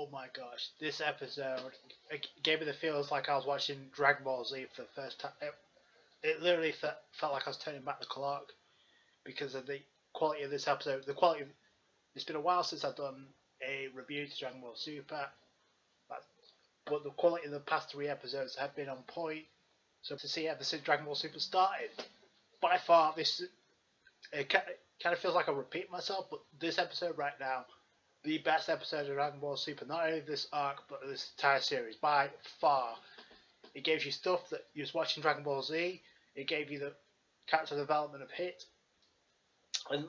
Oh my gosh, this episode it gave me the feels like I was watching Dragon Ball Z for the first time. It literally felt like I was turning back the clock because of the quality of this episode. It's been a while since I've done a review to Dragon Ball Super, but the quality of the past 3 episodes have been on point. So to see ever since Dragon Ball Super started, by far it kind of feels like I repeat myself, but this episode right now, the best episode of Dragon Ball Super, not only this arc but this entire series by far. It gave you stuff that you was watching Dragon Ball Z. It gave you the character development of Hit. And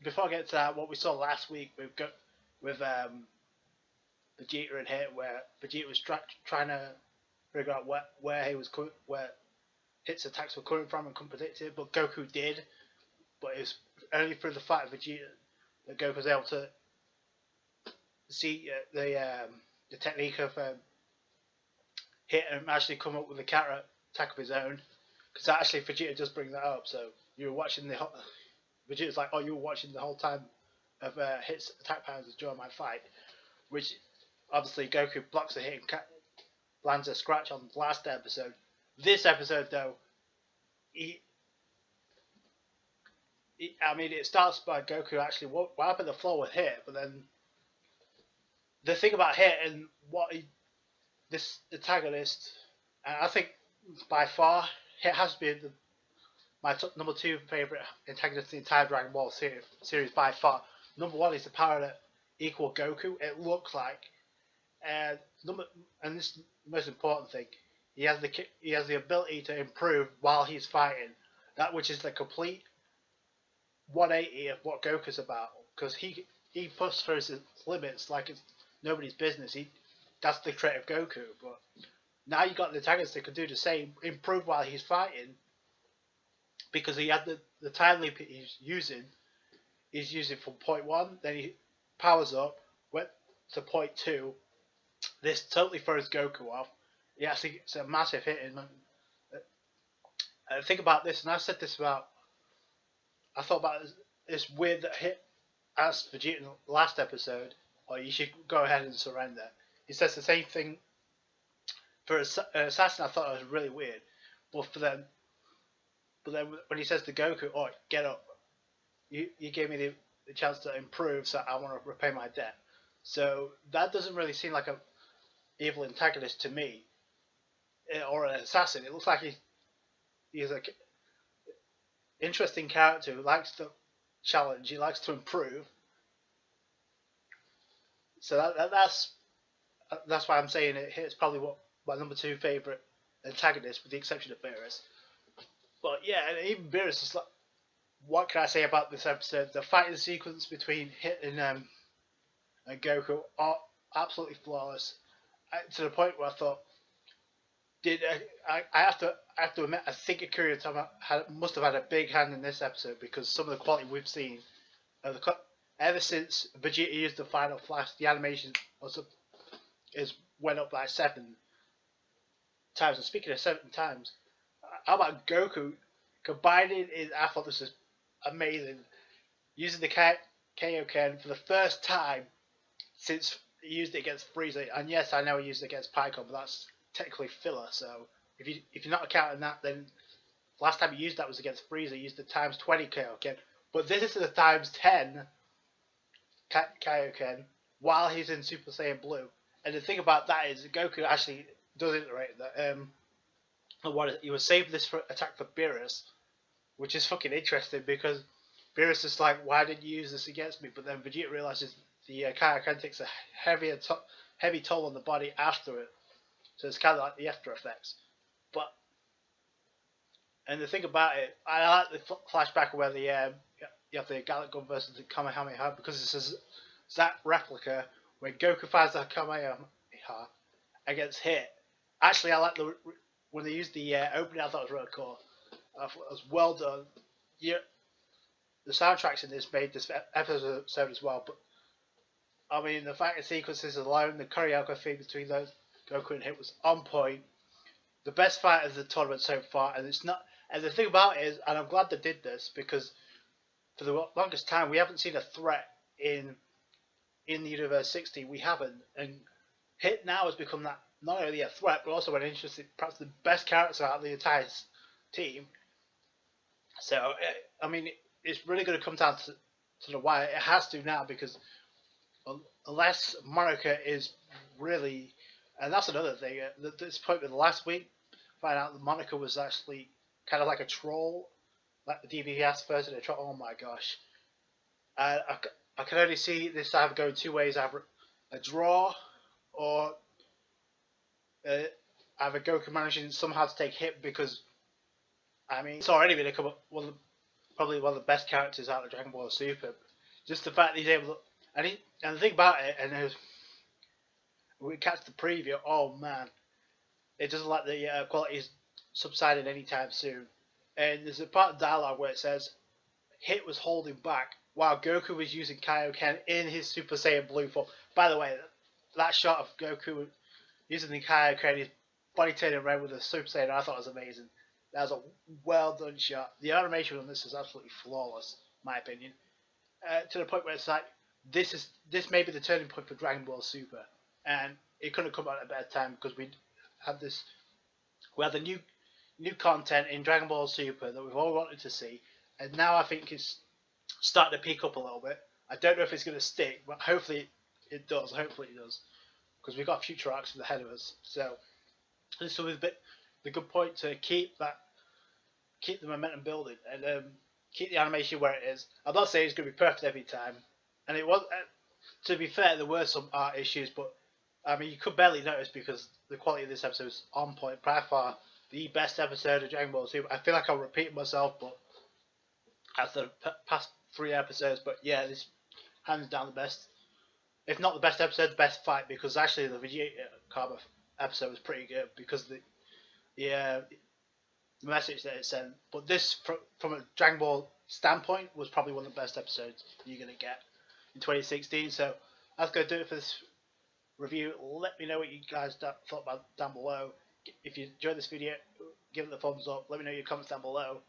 before I get to that, what we saw last week with Vegeta and Hit, where Vegeta was trying to figure out where Hit's attacks were coming from and couldn't predict it, but Goku did. But it was only through the fight of Vegeta that Goku was able to see the technique of Hit and actually come up with a counter attack of his own. Because actually Vegeta does bring that up. So you were watching Vegeta's like, oh, you were watching the whole time of Hit's attack patterns during my fight, which obviously Goku blocks a hit and lands a scratch on the last episode. This episode though, it starts by Goku actually wiping the floor with Hit, but then the thing about Hit and this antagonist, and I think by far Hit has been my number 2 favorite antagonist in the entire Dragon Ball series by far. Number 1 is the power that equal Goku. It looks like, and this is the most important thing. He has the ability to improve while he's fighting. That which is the complete 180 of what Goku's about, because he pushes through his limits like it's nobody's business. That's the trait of Goku. But now you got an antagonist that can do the same, improve while he's fighting, because he had the time leap he's using from point 1, then he powers up, went to point 2. This totally throws Goku off. He actually gets a massive hit in. Think about this, and I said this about. I thought about it's weird that Hit asked Vegeta in the last episode, "Oh, you should go ahead and surrender." He says the same thing for Assassin. I thought it was really weird, but then when he says to Goku, "Oh, get up," you gave me the chance to improve, so I want to repay my debt. So that doesn't really seem like a evil antagonist to me, or an assassin. It looks like he's a interesting character who likes to challenge. He likes to improve. So that's why I'm saying it's probably what my number 2 favorite antagonist, with the exception of Beerus. But yeah, and even Beerus is like, what can I say about this episode? The fighting sequence between Hit and Goku are absolutely flawless, to the point where I thought, I have to admit, I think Akira Toriyama must have had a big hand in this episode, because some of the quality we've seen, ever since Vegeta used the final flash, the animation went up like 7 times. And speaking of 7 times, how about Goku combining I thought this was amazing, using the Kaioken for the first time since he used it against Frieza. And yes, I know he used it against Piccolo, but that's technically filler. So if you're not counting that, then last time he used that was against Frieza. He used the times 20 Kaioken, but this is the times 10 Kaioken while he's in Super Saiyan Blue. And the thing about that is Goku actually does iterate that. He was saving this attack for Beerus, which is fucking interesting, because Beerus is like, why didn't you use this against me? But then Vegeta realizes the Kaioken takes a heavy toll on the body after it. So it's kind of like the after effects. And the thing about it, I like the flashback where you have the Gallic Gun versus the Kamehameha, because it's a that replica when Goku fires the Kamehameha against Hit. Actually, I like when they used the opening. I thought it was really cool. I thought it was well done. Yeah, the soundtracks in this made this episode as well. But I mean, the fighting sequences alone, the choreography between those Goku and Hit was on point. The best fight of the tournament so far, and it's not. And the thing about it is, and I'm glad they did this, because for the longest time we haven't seen a threat in in the Universe 60 we haven't, and Hit now has become that not only a threat but also an interesting, perhaps the best character out of the entire team. So I mean, it's really going to come down to the wire. It has to now, because unless Monica is really, and that's another thing. At this point with last week, find out that Monica was actually kind of like a troll, like the DVS version of a troll. Oh my gosh! I can only see this either going two ways: either a draw, or either Goku managing somehow to take Hit, because I mean it's already going to come up probably one of the best characters out of Dragon Ball Super. Just the fact that he's able to, and the thing about it, and we catch the preview. Oh man, it doesn't like the quality is subsiding anytime soon. And there's a part of dialogue where it says Hit was holding back while Goku was using Kaioken in his Super Saiyan Blue form. By the way, that shot of Goku using the Kaioken, his body turning red with a Super Saiyan, I thought was amazing. That was a well done shot. The animation on this is absolutely flawless, in my opinion. To the point where it's like, this may be the turning point for Dragon Ball Super, and it couldn't come out at a better time, because we had the new content in Dragon Ball Super that we've all wanted to see, and now I think it's starting to peak up a little bit. I don't know if it's going to stick, but hopefully it does. Hopefully it does, because we've got future arcs ahead of us. So this will be the good point to keep the momentum building, and keep the animation where it is. I'm not saying it's going to be perfect every time, and it was. To be fair, there were some art issues, but I mean you could barely notice because the quality of this episode is on point. By far the best episode of Dragon Ball Super. I feel like I'll repeat myself, but after the past 3 episodes, but yeah, this hands down the best. If not the best episode, the best fight, because actually the Vegeta Karma episode was pretty good because the message that it sent. But this, from a Dragon Ball standpoint, was probably one of the best episodes you're going to get in 2016. So that's going to do it for this review. Let me know what you guys thought about down below. If you enjoyed this video, give it a thumbs up. Let me know your comments down below.